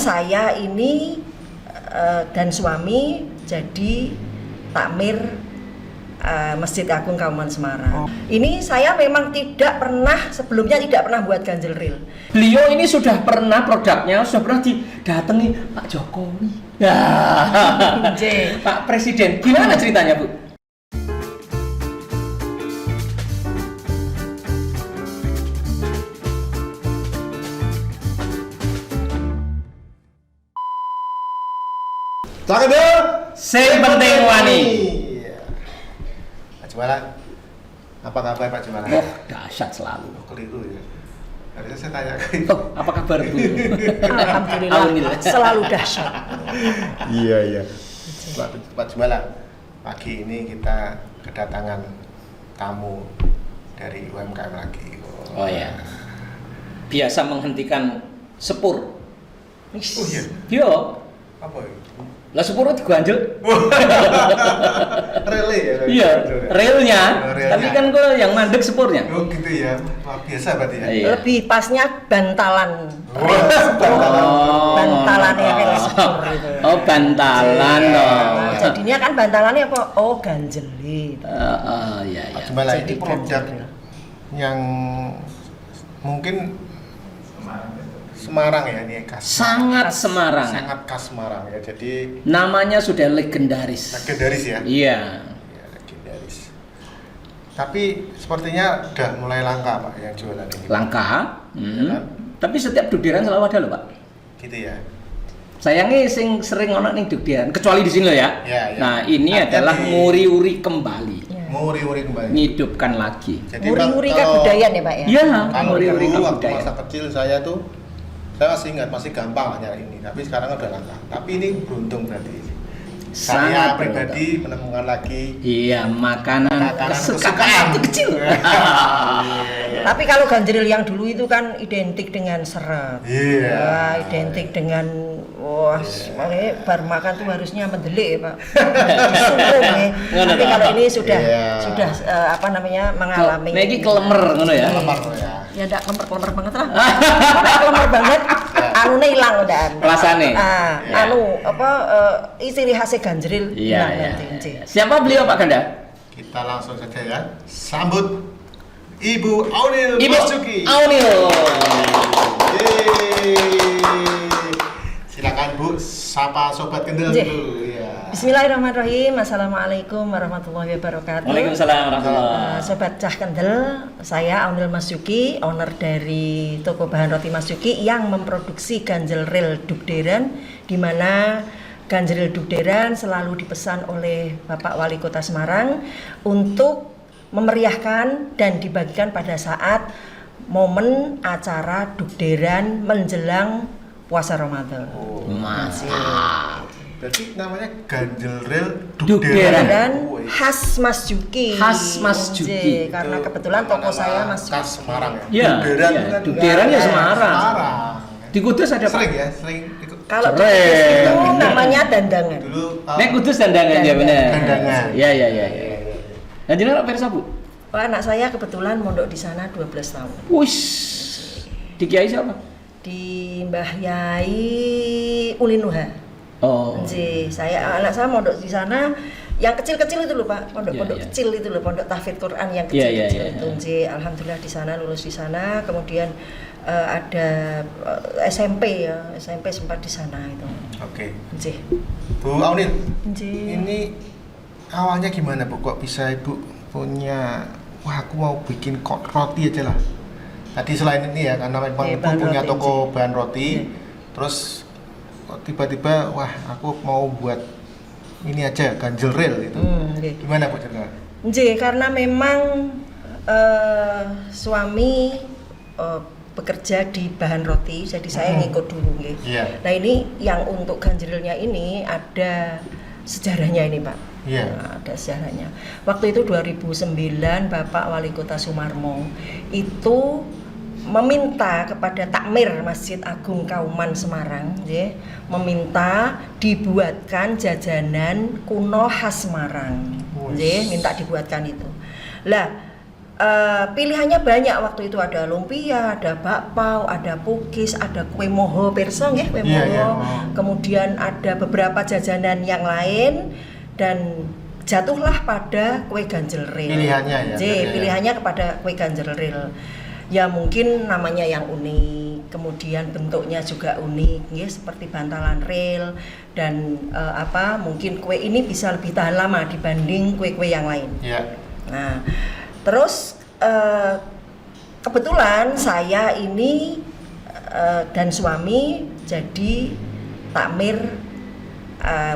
saya ini dan suami jadi takmir Masjid Agung Kauman Semarang. Ini saya memang sebelumnya tidak pernah buat ganjel ril. Beliau ini sudah pernah produknya, sudah pernah didatangi Pak Jokowi. Ya. Pak Presiden. Gimana ceritanya, Bu? Cakep dong. Sing penting wani. Pak Jumala, apa kabar Pak Jumala? Oh, dahsyat selalu. Keliru ya. Harusnya saya tanya. Oh, apa kabar Bu? Alhamdulillah, selalu dahsyat. Iya. Pak Jumala, pagi ini kita kedatangan tamu dari UMKM lagi. Oh ya. Biasa menghentikan sepur. Oh iya. Yo. Apa ya? Lah sepur itu ganjel. Relay ya? Iya, relnya. Relnya. Tapi kan kok yang mandek sepurnya. Oh gitu ya. Wah, biasa berarti ya? Iya. Lebih pasnya bantalan. Oh. Bantalannya rel sepur gitu. Oh, bantalan loh. Nah, jadinya kan bantalannya apa? Oh, ganjel gitu. Iya. Pak Jumala, Jadi ini produk ganjel. yang mungkin Semarang ya, ini khas. Sangat Semarang. Sangat khas Semarang ya. Jadi Namanya sudah legendaris. legendaris ya. Iya. Ya, legendaris. Tapi sepertinya udah mulai langka Pak yang jualan ini. Langka. Ya kan? Tapi setiap dugderan selalu ada loh, Pak. Gitu ya. Sayangnya sing sering ono ning dugderan, kecuali di sini loh ya. Ya. Nah, ini Artinya adalah nguri-uri kembali. Nguri-nguri kembali. Ngidupkan lagi. Jadi Nguri-nguri Bang, kalau- kebudayaan ya Pak ya? Iya, Kalau nguri-uri dulu waktu kebudayaan. masa kecil saya masih ingat, masih gampang nyari ini, tapi sekarang udah langka. Tapi ini beruntung berarti. Saya Sangat pribadi menemukan lagi Iya, makanan kesukaan itu kecil. Tapi kalau ganjril yang dulu itu kan identik dengan seret. Iya. Ya, identik dengan makanya bar makan tuh harusnya mendelik ya Pak. Disumpung ya. Ngono Tapi toh? kalau ini sudah Iya. mengalami. Nah, ini kelemer ngono ya. lemar ya. Ya enggak kelemper banget lah. Enggak kelemper banget. Anune ilang udah. Rasane. Ya. Ciri khasnya ganjril Iya, hilang iya. nanti, Nci. Siapa beliau Pak Ganda? Kita langsung saja ya. Sambut Ibu Aunil Ibu Masuki. Aunil. Yeay. Silakan Bu, sapa sobat kendel Nggih. dulu ya. Bismillahirrahmanirrahim. Assalamualaikum warahmatullahi wabarakatuh. Waalaikumsalam warahmatullahi. Sobat Cah Kendel, saya Aunil Masuki, owner dari toko bahan roti Masuki yang memproduksi ganjel ril dugderan, di mana ganjel ril dugderan selalu dipesan oleh Bapak Wali Kota Semarang untuk memeriahkan dan dibagikan pada saat momen acara dugderan menjelang puasa Ramadan. Mantap. Berarti namanya ganjel rel Dugderan. Dan khas Mas Juki. Khas Mas Juki. Karena kebetulan toko saya Mas Juki. khas Semarang ya. Iya, Dugderan iya. itu kan Dugderan ya Semarang. Semarang. Di Kudus ada Pak. Sering ya, sering ikut. Kalau di Keren. Kudus itu namanya dandangan. Dulu Nek Kudus dandangan ya benar. Dandangan. Iya. Nah, jenengan Pak siapa, Bu? Pak, anak saya kebetulan mondok di sana 12 tahun. Wis. Di Kiai siapa? Di Mbah Yai Ulinuha. Oh. Anak saya mondok di sana yang kecil-kecil itu loh Pak, pondok-pondok Iya, iya. kecil itu loh, pondok tahfidz Quran yang Iya, kecil-kecil iya, itu. Alhamdulillah di sana, lulus di sana, kemudian ada SMP ya, SMP sempat di sana itu. Oke. Nggih. Bu Aunil, Nggih. ini awalnya gimana Bu? Kok bisa Ibu punya, wah aku mau bikin roti aja lah. Tadi selain ini ya, karena memang Iya, Ibu bahan punya roti, toko Nggih. bahan roti, Iya. terus kok tiba-tiba, wah aku mau buat ini aja, ganjel rel itu. Nggih. Gimana Bu cerita? Nggih, karena memang suami bekerja di bahan roti, jadi saya ngikut dulu nggih. Iya. Nah ini yang untuk ganjrelnya ini ada sejarahnya ini Pak. Iya. Nah, ada sejarahnya. Waktu itu 2009 Bapak Wali Kota Sumarmo itu meminta kepada takmir Masjid Agung Kauman Semarang, ya, meminta dibuatkan jajanan kuno khas Semarang, ya, minta dibuatkan itu. Lah pilihannya banyak waktu itu, ada lumpia, ada bakpao, ada pukis, ada kue moho perso nggih, kue moho. Iya. Kemudian ada beberapa jajanan yang lain dan jatuhlah pada kue ganjel ril. Pilihannya ya. Pilihannya kepada kue ganjel ril. Ya mungkin namanya yang unik, kemudian bentuknya juga unik, ya, seperti bantalan ril dan mungkin kue ini bisa lebih tahan lama dibanding kue-kue yang lain. Iya. Nah, terus kebetulan saya ini dan suami jadi takmir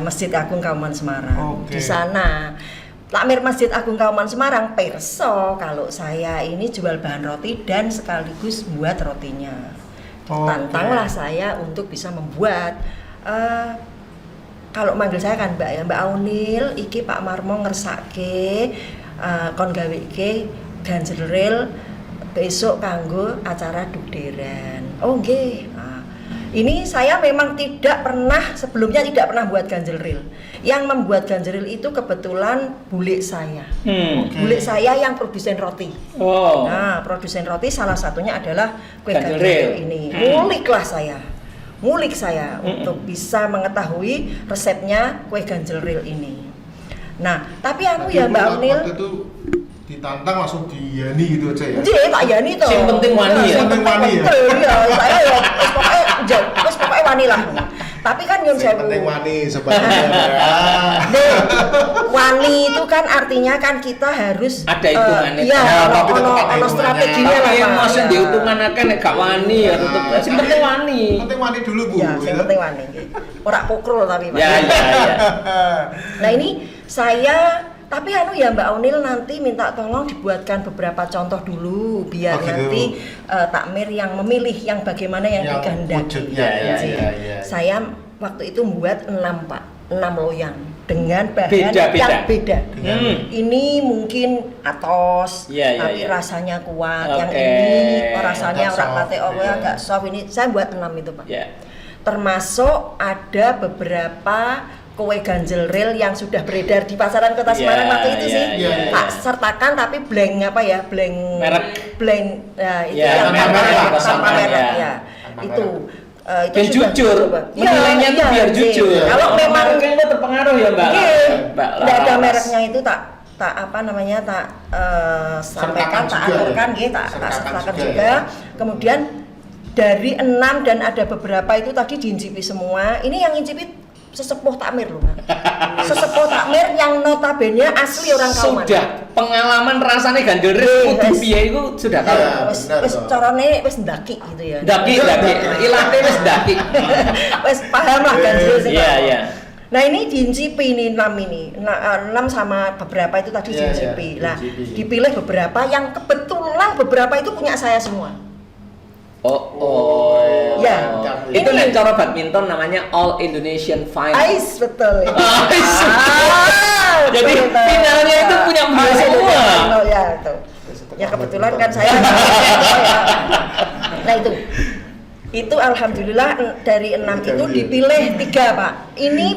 Masjid Agung Kauman Semarang. Oke. Di sana takmir Masjid Agung Kauman Semarang perso kalau saya ini jual bahan roti dan sekaligus buat rotinya. Oke. Tantanglah saya untuk bisa membuat kalau manggil saya kan Mbak Aunil, iki Pak Marmo ngersake kon gaweke ganjel ril besok kanggo acara dugderan. Oh nggih. Nah, ini saya memang sebelumnya tidak pernah buat ganjel ril. Yang membuat ganjel ril itu kebetulan bule saya. Bule saya yang produsen roti. Oh. Nah, produsen roti salah satunya adalah kue Ganjel ganjel ril. ril ini. Ngulik saya untuk bisa mengetahui resepnya kue ganjel ril ini. Nah, tapi Tapi ya Mbak Aunil, waktu itu ditantang langsung diyani gitu aja ya. Nggih, tak yani to. Sing penting wani ya? Sing penting wani ya. Iya, saya ya wis pokoke wani lah. Tapi kan nyun Yang sewu. penting wani sebenarnya. Deh, wani itu kan artinya kan kita harus Ada hitungannya. Iya, Ya, tapi tetap ada ono hitungannya. strateginya lah. Tapi yang Pak. maksud Iya. dihitungan akeh nek gak wani ya tetep sing penting wani. Penting wani dulu Bu. Ya, sing penting wani. Ora pokrol tapi Pak. Ya. Nah ini tapi ya Mbak Aunil nanti minta tolong dibuatkan beberapa contoh dulu biar Oh, gitu. nanti takmir yang memilih yang bagaimana yang dikehendaki. wujudnya, Jadi, ya. saya waktu itu membuat 6 Pak, 6 loyang dengan bahan Beda-beda. yang beda. Hmm. Ini mungkin atos, Iya, iya, tapi iya. rasanya kuat. Oke. Yang ini rasanya Agak ora soft, pate iya. agak soft. Ini saya buat 6 itu Pak. Ya. Termasuk ada beberapa kue ganjel ril yang sudah beredar di pasaran Kota Semarang Ya, waktu itu ya, sih. ya, ya. Tak sertakan tapi blank Merek. blank itu Ya, yang tanpa merek, tanpa tanpa merek merek. ya. Tanpa Itu itu Dan sudah jujur, dicoba. menilainya tuh biar iya. jujur. Kalau memang mereknya itu terpengaruh ya Mbak. Mbak tidak ada Laras. mereknya itu tak sampaikan, tak Sertakan juga aturkan ya? gitu, tak Sertakan sertakan juga juga. ya? Kemudian dari 6 dan ada beberapa itu tadi diincipi semua. Ini yang incipi sesepuh takmir loh, Pak. Sesepuh takmir yang notabene asli orang Kauman. Sudah pengalaman rasanya ganjel ril Wes. kudu piye itu sudah tahu. Iya. Wes benar, wes toh. carane wes ndaki gitu ya. Daki, ilate wis daki. Wes paham lah ganjil sih. Iya, Pak. iya. Nah ini diincipi ini 6 ini. 6 sama beberapa itu tadi Iya, diincipi. iya, Nah, diincipi. dipilih beberapa yang kebetulan beberapa itu punya saya semua. Oh. Ya. Itu Ini- nek cara badminton namanya All Indonesian Final. Ais betul. Ais. Ah, Jadi betul, betul. finalnya itu punya beliau Ais semua. Indonesian Final, ya itu. Ya kebetulan kan saya. Nah itu alhamdulillah dari 6 itu dipilih 3 Pak. Ini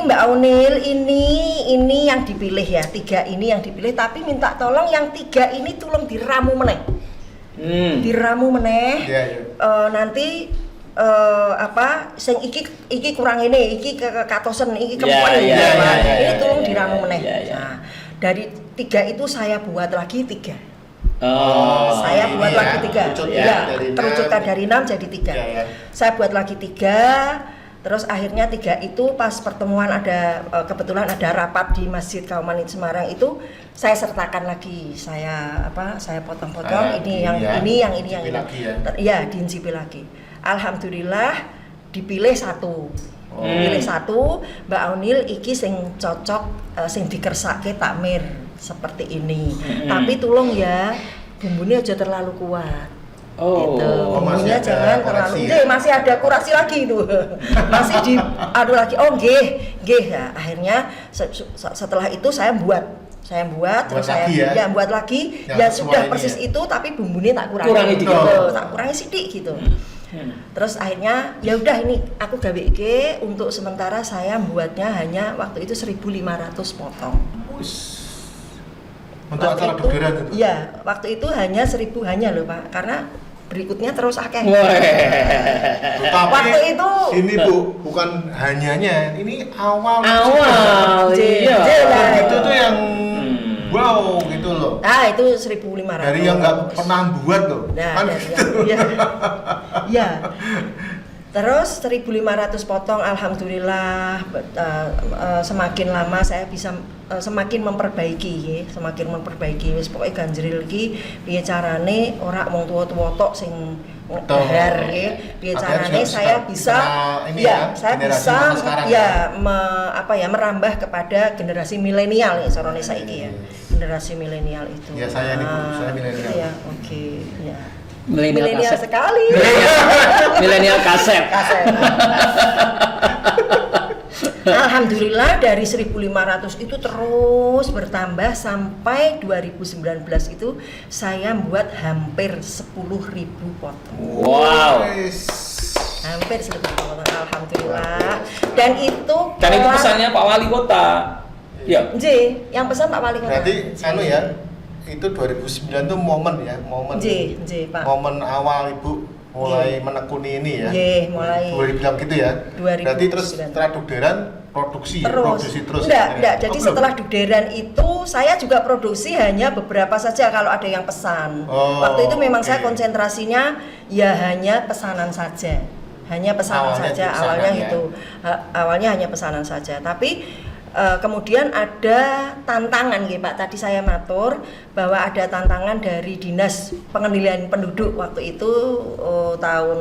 Mbak Aunil, ini yang dipilih ya, 3 ini yang dipilih. Tapi minta tolong yang 3 ini tolong diramu meneh. Diramu meneh. Iya, iya. Nanti sing iki kurang ini, iki katosen, iki Ya, kempuan ya, ya, ya, ya, ini ya, tolong ya, diramu ya, meneh. ya, ya. Nah, dari 3 itu saya buat lagi 3. Oh. Saya ini buat ya, lagi 3. terucutnya Ya, dari terucutkan 6. dari 6 jadi 3. Ya, ya. Saya buat lagi 3. Terus akhirnya 3 itu pas pertemuan ada kebetulan ada rapat di Masjid Kauman Semarang itu saya sertakan lagi. Saya potong-potong ini yang ini diincipi lagi ya. Iya, diincipi lagi. Alhamdulillah dipilih 1. Pilih 1, Mbak Aunil iki sing cocok sing dikersake takmir seperti ini. Tapi tolong ya bumbunya aja terlalu kuat. Oh. Gitu. Oh, masih Bumbunya ada jangan terlalu. koreksi ya? Nggih, masih ada kurasi lagi itu. Masih diadu lagi. Oh, nggih. Nah, akhirnya setelah itu saya buat terus saya lagi ya? buat lagi. Yang Ya sesuai sudah ini persis ya? itu tapi bumbunya tak kurangi. Kurangi dikit. Gitu. Tak kurangi sidik gitu. Terus akhirnya ya udah ini aku gawe iki untuk sementara saya buatnya hanya waktu itu 1.500 potong. Untuk acara dugderan itu? Iya, waktu itu hanya 1.000 hanya loh Pak, karena berikutnya terus akeh. Tapi Waktu itu ini Bu, bukan hanyanya, ini awal. Iya. Nah, Itu tuh yang wow gitu loh. Ah, itu 1.500. Dari yang nggak pernah buat loh. Nah, Kan dari gitu. ya. Terus 1.500 potong, alhamdulillah semakin lama saya bisa semakin memperbaiki ya, semakin memperbaiki. Wis pokoke ganjril iki piye carane ora wong tuwa-tuwa tok sing dahar ya. Piye carane saya bisa saya bisa merambah kepada generasi milenial ya carane saiki ya. Generasi milenial itu. Ya saya ini Bu, saya milenial. Ya, oke, ya. Milenial sekali. Milenial kaset. Alhamdulillah dari 1.500 itu terus bertambah sampai 2019 itu saya membuat hampir 10.000 potong. Wow. Hampir 10.000 potong, alhamdulillah. Dan itu pesannya Pak Wali Kota. Ya. Yang pesan Pak Wali Kota. Berarti itu 2009 tuh momen Pak. Momen awal Ibu mulai menekuni ini ya. Mulai. Boleh bilang gitu ya. 2009. Berarti terus setelah dugderan produksi terus. Enggak. Jadi setelah dugderan itu saya juga produksi hanya beberapa saja kalau ada yang pesan. Waktu itu memang saya konsentrasinya ya hanya pesanan saja. Hanya pesanan saja awalnya ya. itu. Awalnya hanya pesanan saja. Tapi kemudian ada tantangan gitu Pak, tadi saya matur bahwa ada tantangan dari Dinas Pengendalian Penduduk waktu itu tahun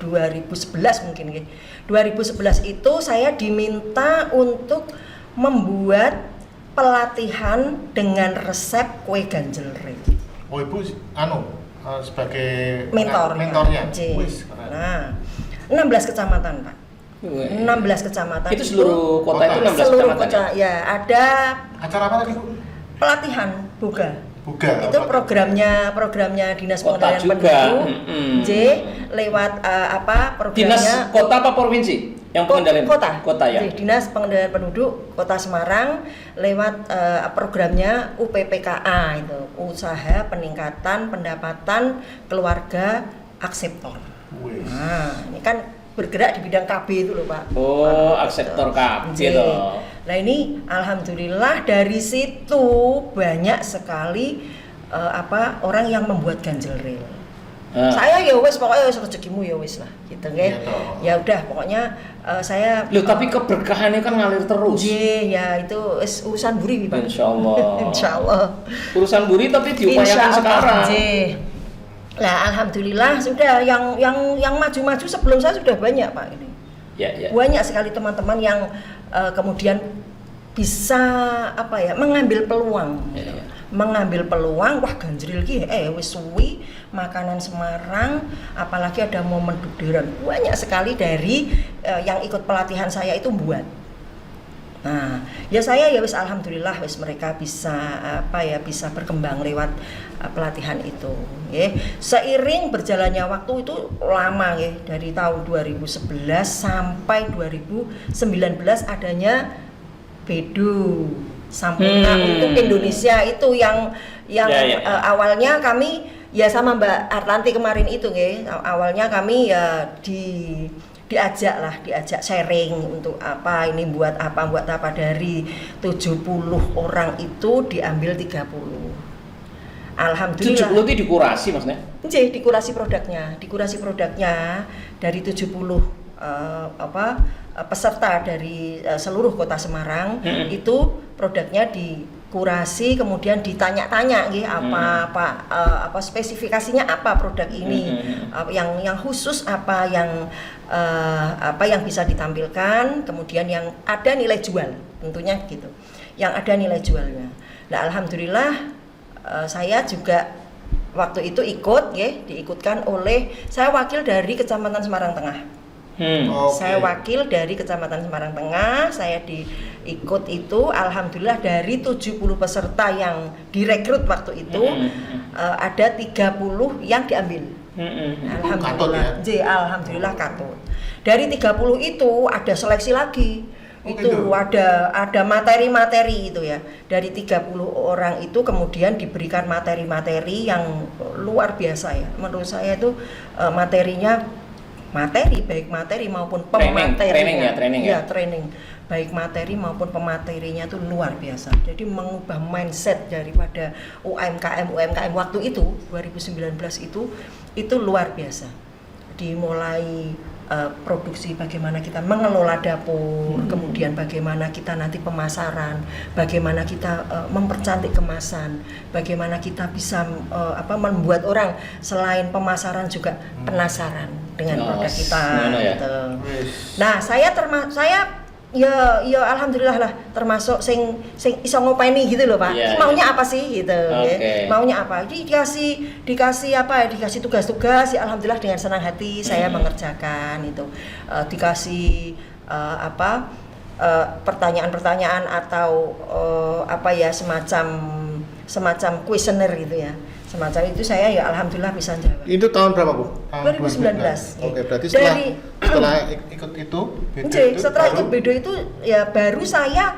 2011 mungkin gitu. 2011 itu saya diminta untuk membuat pelatihan dengan resep kue ganjel ril. Oh Ibu sebagai mentornya. Nah, 16 kecamatan Pak. 16 kecamatan itu seluruh kota itu 16 seluruh kecamatan ya ada acara apa tadi Bu? pelatihan boga itu programnya Dinas Pengendalian Penduduk lewat programnya Dinas kota apa provinsi yang pengendalian kota ya Dinas Pengendalian Penduduk Kota Semarang lewat programnya UPPKA itu Usaha Peningkatan Pendapatan Keluarga Akseptor. Nah ini kan bergerak di bidang KB itu loh Pak. Akseptor KB gitu. Nah ini alhamdulillah dari situ banyak sekali orang yang membuat ganjel ril. Saya ya wes pokoknya wes rezekimu ya wes lah gitu kan. Ya udah pokoknya saya tapi keberkahannya kan ngalir terus. Ya itu urusan buri Pak. Insyaallah. Urusan buri tapi diupayakan sekarang. Nah, alhamdulillah sudah yang maju-maju sebelum saya sudah banyak Pak ini. Ya. Banyak sekali teman-teman yang kemudian bisa mengambil peluang. Ya. Mengambil peluang, wah ganjril ki wis suwi makanan Semarang, apalagi ada momen dugderan. Banyak sekali dari yang ikut pelatihan saya itu buat. Nah, ya saya ya wis alhamdulillah wis mereka bisa bisa berkembang lewat pelatihan itu. Ya. Seiring berjalannya waktu itu lama ya dari tahun 2011 sampai 2019 adanya Bedu Sampurna untuk Indonesia itu yang awalnya kami ya sama Mbak Artanti kemarin itu ya. Awalnya kami ya diajak sharing untuk buat apa dari 70 orang itu diambil 30. Alhamdulillah. 70 itu dikurasi maksudnya? Dikurasi produknya dari 70 peserta dari seluruh kota Semarang itu produknya dikurasi kemudian ditanya-tanya apa spesifikasinya apa produk ini yang khusus apa yang bisa ditampilkan kemudian yang ada nilai jual tentunya gitu yang ada nilai jualnya. Nah alhamdulillah saya juga waktu itu diikutkan oleh saya wakil dari Kecamatan Semarang Tengah. Saya wakil dari Kecamatan Semarang Tengah, saya diikut itu, alhamdulillah dari 70 peserta yang direkrut waktu itu, ada 30 yang diambil. Alhamdulillah, alhamdulillah katut. Dari 30 itu ada seleksi lagi. Oh, itu gitu. ada materi-materi itu ya. Dari 30 orang itu kemudian diberikan materi-materi yang luar biasa ya. Menurut saya itu materinya baik materi maupun pematerinya. Training ya. Training. Baik materi maupun pematerinya itu luar biasa. Jadi mengubah mindset daripada UMKM waktu itu 2019 itu luar biasa. Dimulai produksi, bagaimana kita mengelola dapur, kemudian bagaimana kita nanti pemasaran, bagaimana kita mempercantik kemasan, bagaimana kita bisa membuat orang selain pemasaran juga penasaran dengan produk kita. Ya. Gitu. Nah, saya ya alhamdulillah lah termasuk sing iso ngopeni gitu loh Pak. Yeah, maunya apa sih gitu. Okay. Maunya apa? Dikasih apa? Dikasih tugas-tugas ya alhamdulillah dengan senang hati saya mengerjakan itu. Dikasih pertanyaan-pertanyaan atau semacam kuesioner gitu ya. Semacam itu saya ya alhamdulillah bisa jawab. Itu tahun berapa Bu? Tahun 2019. Oke, berarti setelah ikut itu, setelah ikut Bedo itu ya baru saya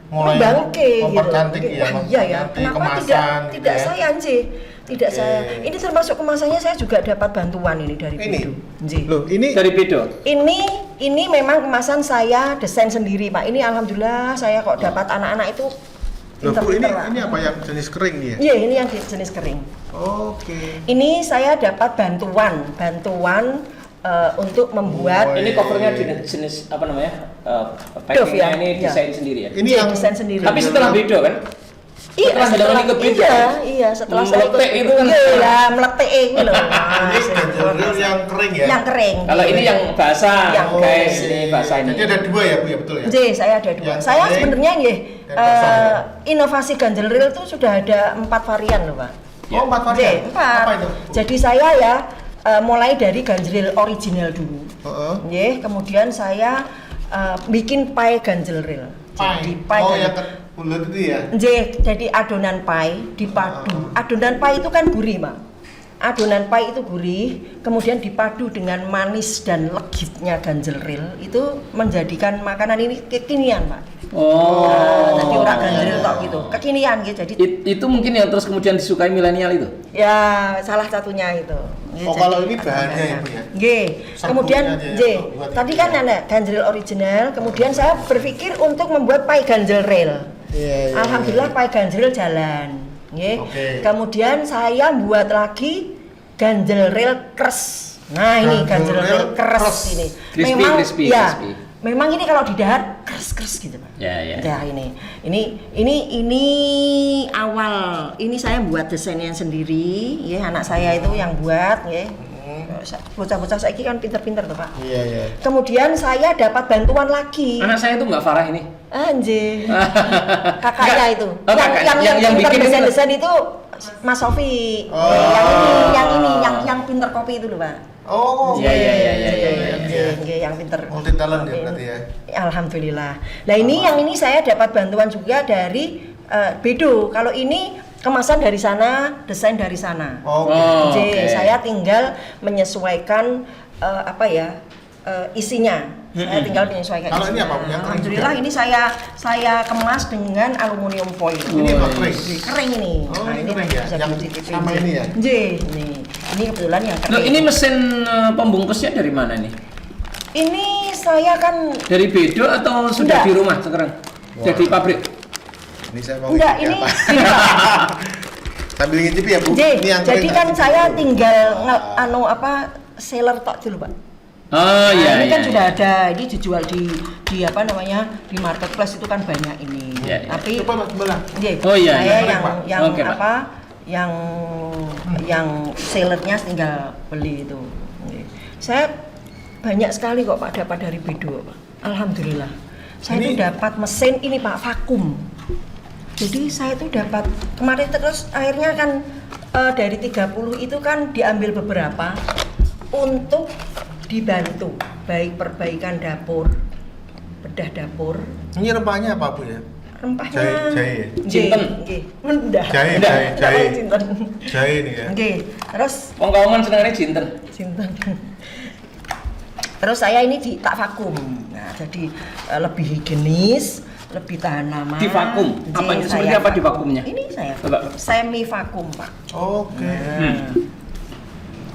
mulai bangke mempercantik gitu. ya, Iya ya. Kenapa kemasan tidak gitu ya. saya Nje? Tidak saya. Ini termasuk kemasannya saya juga dapat bantuan ini dari Bedo. Nje. Loh, ini Dari Bedo. Ini memang kemasan saya desain sendiri, Pak. Ini alhamdulillah saya kok dapat anak-anak itu loh, Bu, pinter-pinter, Pak. ini apa yang jenis kering nih ya? Iya, ini yang jenis kering. Oke. Ini saya dapat bantuan untuk membuat Oh, Ini iya, covernya iya. jenis apa namanya? Dove ya? Packingnya ini Iya. desain sendiri ya. Ini yang desain sendiri. Tapi setelah Bedo kan? Setelah ikut Bedo. Iya, setelah saya ikut Meletek itu kan. Iya, meletek itu loh. ini ganjel reel yang kering ya? Yang kering. Kalau ini yang basah, Yang guys, kering. ini basah ini. Jadi ada dua ya Bu ya, betul ya? Saya ada dua. Yang Saya kering sebenarnya dan basah ya? inovasi ganjel reel itu sudah ada 4 varian loh, Pak. Oh, 4 varian. 4. Apa itu? Jadi saya ya mulai dari ganjel reel original dulu. Heeh. Kemudian saya bikin pie ganjel reel. Jadi pie Oh, ganjel- yang bulat itu ya? jadi adonan pie dipadu. Adonan pie itu kan gurih, Pak. Adonan pie itu gurih, kemudian dipadu dengan manis dan legitnya ganjel reel itu menjadikan makanan ini kekinian, Pak. Jadi orang ganjel reel tok gitu, kekinian gitu. Jadi Itu mungkin yang terus kemudian disukai milenial itu. ya salah satunya itu. Oh, kalau ini bahannya ya, Bu ya? Nggih. Kemudian Serbuknya aja ya, nggih. buat Tadi itu kan ya. ada ganjel reel original, kemudian saya berpikir untuk membuat pie ganjel reel. Iya, iya. Alhamdulillah pie ganjel reel jalan. Nggih. Oke. Kemudian saya buat lagi ganjel reel keras. Nah, ini Ganjel ganjel reel reel keras keras. ini. Crispy. Memang ini kalau didahar keras gitu, Pak. Ya. Ya ini awal ini saya buat desainnya sendiri, ya anak saya itu yang buat, ya. Bocah-bocah saiki kan pinter-pinter tuh Pak. Iya, iya. Kemudian saya dapat bantuan lagi. Anak saya itu Mbak Farah ini. Anjir. Kakaknya itu. Oh, kakak. Yang pinter bikin itu. desain-desain itu Mas Sofi. Oh. Yang pinter kopi itu loh, Pak. Oh, Iya. Yang pinter. Multi talent ya berarti ya. Alhamdulillah. Nah yang ini saya dapat bantuan juga dari Bedo. Kalau ini kemasan dari sana, desain dari sana. Oke. Oke. Saya tinggal menyesuaikan isinya. Saya tinggal menyesuaikan. Kalau ini isinya. apa? Yang kering Alhamdulillah juga? ini saya kemas dengan aluminium foil. Ini apa kering? Kering ini. Oh, ini kering ya? bisa Yang dicicipin. sama ini ya? Nih. Ini kebetulan yang kering. Loh, ini mesin pembungkusnya dari mana nih? Ini saya kan Dari Bedo atau sudah Enggak. di rumah sekarang? Jadi pabrik. Ini saya mau enggak ngintip ini apa? gini, Pak. Sambil ngintip ya, Bu. Jadi, Ini yang jadi kering kan nggak? saya tinggal seller tok dulu, Pak. Oh Ini kan iya. sudah ada, ini dijual di di marketplace itu kan banyak ini. Iya, iya. Tapi Coba Mas Bella. Oh, iya, saya iya. yang Oke, Pak. yang sellernya tinggal beli itu. Saya banyak sekali kok Pak dapat dari Bedo, Pak. Alhamdulillah. Saya itu Ini- dapat mesin ini Pak vakum. Jadi saya itu dapat kemarin terus akhirnya kan dari 30 itu kan diambil beberapa untuk dibantu baik perbaikan dapur, bedah dapur, Ini rempahnya apa, Bu ya? rempahnya Jahe. Jinten. nggih. Enggak. Jahe, Enggak jahe. pakai jinten. Jahe ini ya. Nggih. Terus Wong Kauman senengane jinten. jinten. Terus saya ini tak vakum. Nah, jadi lebih higienis, lebih tahan lama. Di vakum? Apa itu seperti apa di vakumnya? Ini saya Coba. semi vakum, Pak. Oke. Nah,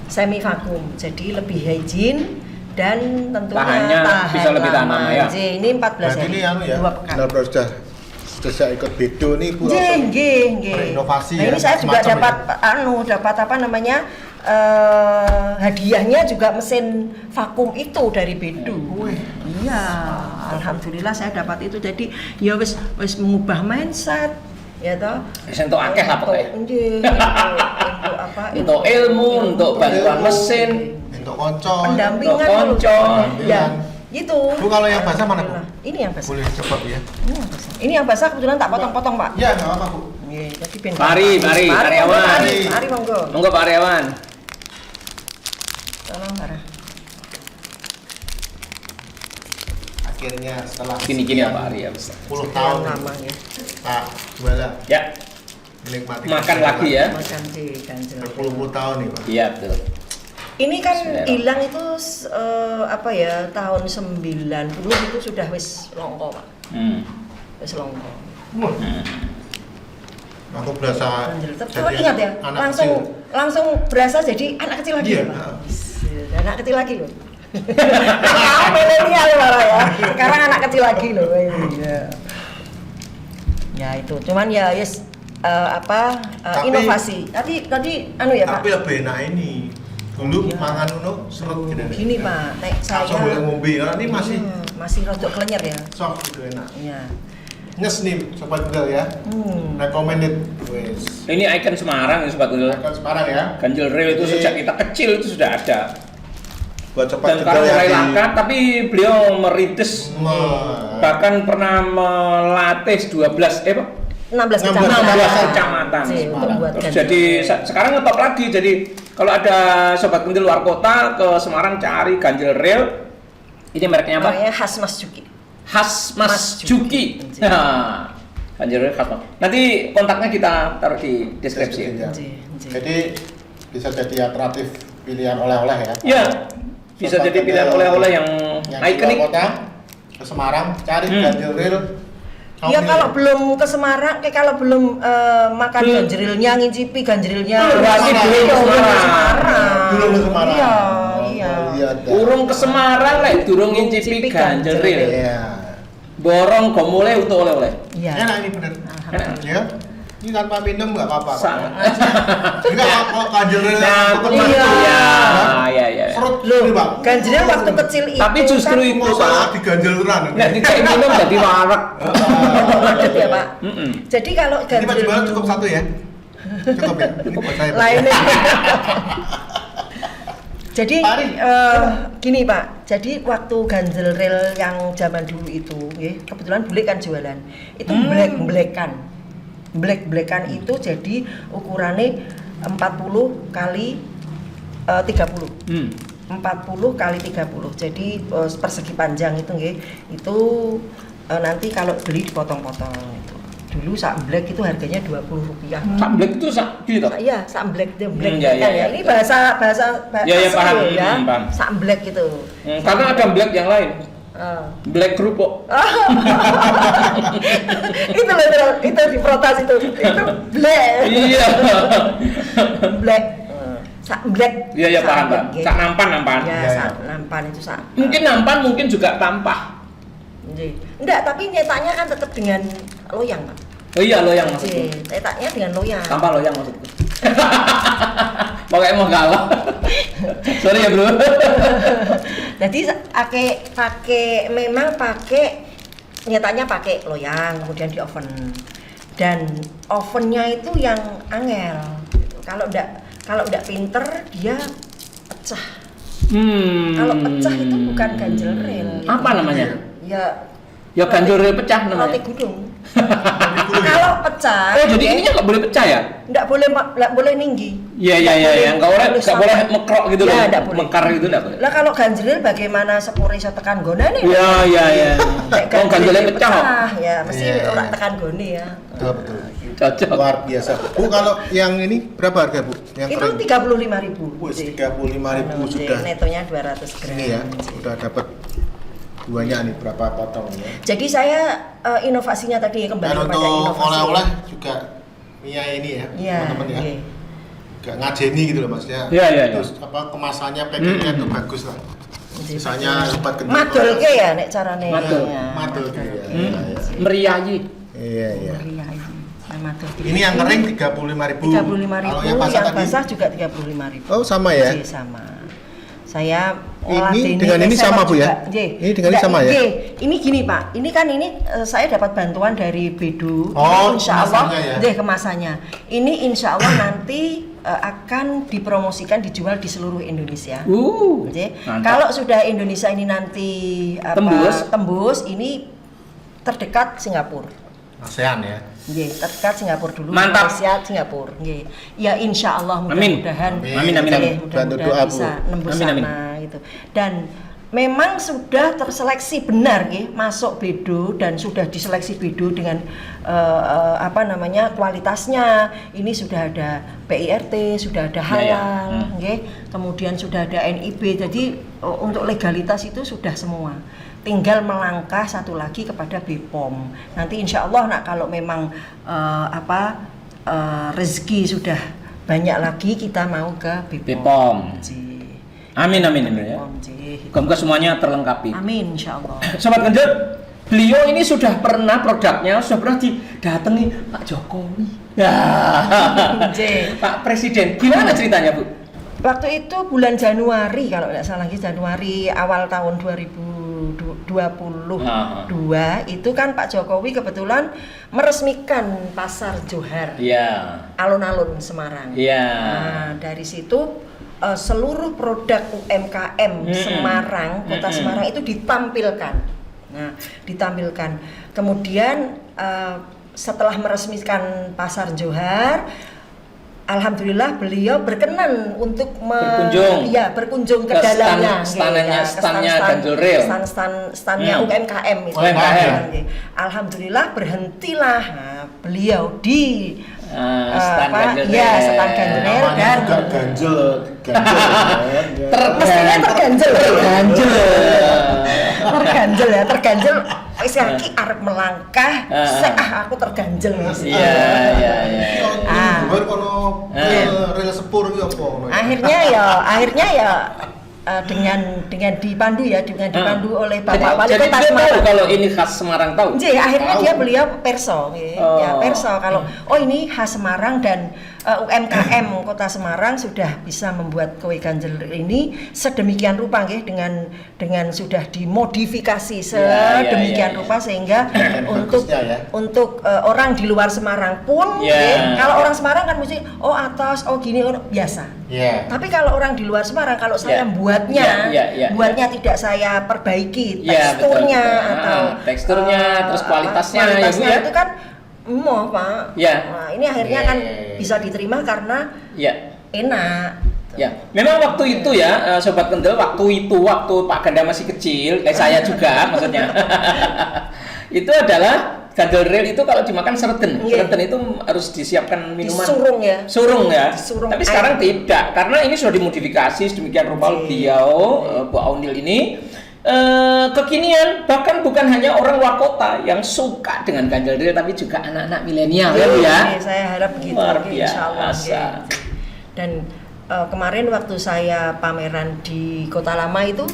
semi vakum. Jadi lebih hygiene dan tentunya Tahannya bisa lebih tahan lama ya. Ini 14 Berarti hari. ini anu ya. 2 pekan. Benar-benar sudah ikut Bedo nih Bu. Nggih. berinovasi Nah, ya, ini saya juga semacam dapat apa namanya? Hadiahnya juga mesin vakum itu dari Bedo. Iya, alhamdulillah saya dapat itu. Jadi ya wis mengubah mindset ya toh. Wis entuk akeh lah pokoke. Nggih, untuk apa? Untuk ilmu, untuk bantuan mesin, untuk konco. pendampingan untuk konco. dulu. Ya, itu. Bu, kalau yang basah mana, Bu? Ini yang basah. Boleh coba Bu ya. Ini yang basah kebetulan tak potong-potong, Pak. Ya, enggak apa-apa Bu. Nggih, jadi ben Mari, karyawan. Mari monggo. Monggo Pak Aryawan. Tolong, Para. Akhirnya setelah Gini-gini ya sekian Pak Arya. 10 tahun lama ya. Pak Juala Ya, menikmati makan lagi ya. Makan di ganjel. berpuluh-puluh tahun nih Pak. Iya betul. Ini kan Selera. hilang itu apa ya, tahun 90 itu sudah wis longko, Pak. Wis longko. Aku berasa Ganjel. Tapi jadi ingat ya, anak langsung berasa jadi anak kecil lagi Iya. ya, Pak. Anak kecil lagi loh. Nah, milenial malah ya. Sekarang anak kecil lagi loh. Iya. Ya itu, cuman ya yes Tapi- inovasi. Tadi anu ya, Pak. Tapi lebih enak ini. Dulu Iya. mangan uno serut gitu. Gini, Pak, nek Langsung boleh saya ngombe. Karena ini masih masih rodok klenyer ya. soft gitu enak. Iya. Nyes nih sobat Google ya. Recommended. Wes. Ini ikon Semarang ya Sobat Google. Kan sekarang ya. Ganjel Rail itu Jadi- sejak kita kecil itu sudah ada. Buat sobat Dan sekarang Google mulai yang langka, tapi beliau merintis bahkan pernah melatih 12 Pak? 16 16 kecamatan. kecamatan. Sih, untuk Semarang. buat Terus ganjel. jadi sekarang ngetop lagi. Jadi kalau ada sobat kendil luar kota ke Semarang cari Ganjel Rail. Ini mereknya apa? namanya khas Mas Juki. Khas Mas Mas Juki. Juki. Nah, Ganjel Rail khas Mas. Nanti kontaknya kita taruh di deskripsi. Ya. Nggih, nggih. Jadi bisa jadi alternatif pilihan oleh-oleh ya. Ya, bisa Sobat jadi pilihan Kendil oleh-oleh yang yang di ikonik. luar kota ke Semarang cari Ganjel Rail. Ya kalau belum ke Semarang, kalau belum makan Belum. ganjerilnya, ngicipi ganjerilnya, Berarti belum ke Semarang. Belum ke Semarang. Iya, Oh, iya. lihat dah. Urung ke Semarang lek durung Ngicipi ngincipi Ganjel Rail. Iya. Borong gomule untuk oleh-oleh. Iya. Enak ini bener. Alhamdulillah. Ya. Ini tanpa minum nggak apa-apa. Sangat. Enggak kok Ganjel Rail Nah, yang aku kemas iya. tuh. Ya, ya. Serut Loh, ini, Bang. ganjilnya waktu kecil itu Tapi justru kan itu, Mau Pak. salah di ganjel tenan. Nggak dicek minum jadi warak. padat ya, Pak. Jadi kalau Ini Pak ganjil Jumala cukup satu ya. Cukup ya. Ini buat saya. Pak. lainnya. Jadi Pari. gini Pak, jadi waktu ganjel rel yang zaman dulu itu, kebetulan bule kan jualan, itu black-blackan itu jadi ukurannya 40 kali 30. 40 kali 30, jadi persegi panjang itu nggih, itu nanti kalau beli dipotong-potong itu. Dulu sak black itu harganya Rp20. Sak black itu sak gitu. Iya, sak black dia black Iya, iya, kan ya. iya. Ini bahasa Iya, iya, asli paham. ya. Paham. Sak black gitu. Karena ada black yang lain. Black kerupuk. itu diprotes itu black. Iya. Black. Sak black. Iya, iya, sak paham, black, Pak. ya. Sak nampan. Ya, Iya, sak iya. nampan itu sak. Mungkin nampan, mungkin juga tampah. Nggih. Enggak, tapi nyetaknya kan tetap dengan loyang, Pak. Oh iya, loyang maksudku. Nggih, cetaknya dengan loyang. Tampah loyang maksudku. Pokoknya mau galau. Sorry ya, Bro. Jadi memang pakai nyetaknya pakai loyang, kemudian di oven. Dan ovennya itu yang angel. Gitu. Kalau enggak pinter dia pecah. Kalau pecah itu bukan ganjel rel. Apa namanya? Ya Ganjel Rail pecah roti namanya. gudung. Kalau pecah, Oh, jadi ininya nggak boleh pecah ya? enggak boleh tinggi. Iya. Enggak boleh mekrok gitu loh. Nggak boleh. Mekar gitu enggak boleh. Lah kalau ganjril bagaimana sepur iso tekan gonane? Iya. Oh, ganjilnya pecah. Ya, mesti Iya. ora tekan gone ya. Betul. Cocok. Luar biasa. Bu, kalau yang ini berapa harga, Bu? Yang Itu kering? 35.000. Wih, 35.000 sudah. Netonya 200 gram. Ini ya, sudah dapat duanya nih, berapa potong ya. Jadi saya inovasinya tadi kembali Dan kepada untuk inovasi. oleh-oleh juga Mia ini ya, Iya. teman-teman ya. Iya. Gak ngajeni gitu loh maksudnya. Iya. Terus kemasannya, packingnya tuh bagus lah. Misalnya tempat gendut. Madol ke ya nek carane. Madol. Ya, Madol ke ya. Meriayi. Iya. Iya. Madol. Ini yang kering 35.000. 35.000, Kalau yang tadi? basah juga 35.000. Oh, sama ya? Iya, sama. Saya Ini dengan ini sama, Bu, ya? Ini dengan ini sama ya? Ini gini Pak, ini saya dapat bantuan dari Bedu. Oh, insya Allah, kemasannya ya? kemasannya. Ini insya Allah nanti akan dipromosikan, dijual di seluruh Indonesia. Mantap. Kalau sudah Indonesia ini nanti tembus, ini terdekat Singapura. ASEAN ya. Terdekat Singapura dulu. Mantap. Malaysia, Singapura. Ya insya Allah mudah-mudahan. Amin. Bantu doa, Mudah-mudahan Bu. bisa nembus Amin. sana gitu. Dan memang sudah terseleksi benar masuk Bedo dan sudah diseleksi Bedo dengan kualitasnya. Ini sudah ada PIRT, sudah ada halal, kemudian sudah ada NIB. Jadi untuk legalitas itu sudah semua. Tinggal melangkah satu lagi kepada BPOM. Nanti insya Allah kalau memang rezeki sudah banyak lagi, kita mau ke BPOM. Amin ya. Semoga semuanya terlengkapi. Amin insya Allah. Sobat Ganjil, beliau ini sudah pernah didatangi Pak Jokowi. Pak Presiden. Gimana ceritanya, Bu? Waktu itu bulan Januari kalau tidak salah, Januari awal tahun 2022 itu kan Pak Jokowi kebetulan meresmikan Pasar Johar. Alun-alun Semarang. Nah, dari situ seluruh produk UMKM Semarang, Kota Semarang itu ditampilkan. Kemudian setelah meresmikan Pasar Johar, alhamdulillah beliau berkenan untuk berkunjung ke dalamnya, standnya Ganjil Rail, standnya UMKM itu. Alhamdulillah berhentilah beliau di stand Ganjil Rail. Stand Ganjil Rail dan ganjel. Mestinya terganjel. Wis kaki arep melangkah, aku terganjel Mas. Iya. Luar kono rel sepur iki apa? Akhirnya dengan dipandu oleh Bapak Wali Jadi Kota dia Semarang. tahu kalau ini khas Semarang, tahu? Akhirnya beliau perso, perso kalau ini khas Semarang dan UMKM Kota Semarang sudah bisa membuat kue ganjel ini sedemikian rupa dengan sudah dimodifikasi sedemikian rupa sehingga untuk orang di luar Semarang pun kalau orang Semarang kan mesti atas gini biasa. Tapi kalau orang di luar Semarang, kalau saya buatnya tidak saya perbaiki teksturnya terus kualitasnya itu kan Pak. Nah, ini akhirnya kan bisa diterima karena enak. Memang waktu itu Sobat Kendel, waktu Pak Ganda masih kecil, saya juga maksudnya. Itu adalah Ganjil Rail itu kalau dimakan sereten itu harus disiapkan minuman. Surung ya. Tapi sekarang tidak, karena ini sudah dimodifikasi sedemikian rupa beliau Bu Aunil ini. Kekinian, bahkan bukan hanya orang luar kota yang suka dengan Ganjil Rail, tapi juga anak-anak milenial saya harap begitu. Luar biasa. Dan kemarin waktu saya pameran di Kota Lama itu